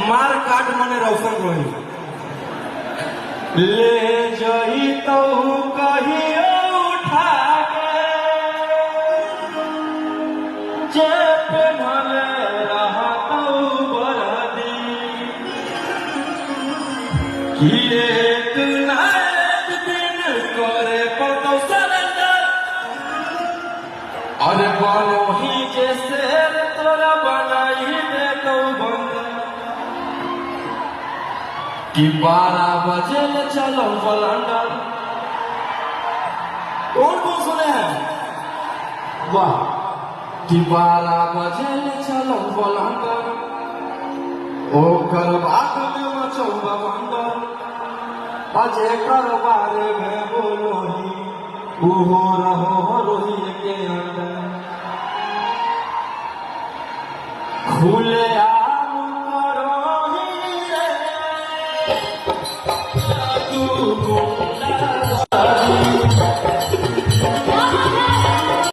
मार काट मने रोशन रोही ले जही तो कहियो उठा के जे पे भले रहा तो बरदी कि एक ना एक दिन करे पड़तो सरेंडर अरे बनो ही जैसे तोरा बनाई दे तो बंद कि 12 बजे ले चलो लंदन। कौन कौन सुने हैं? वाह। कि 12 बजे ले चलो लंदन ओ करबात में मचौबा बंदर अजे करबारे में बोलो ही उहो रहो रोही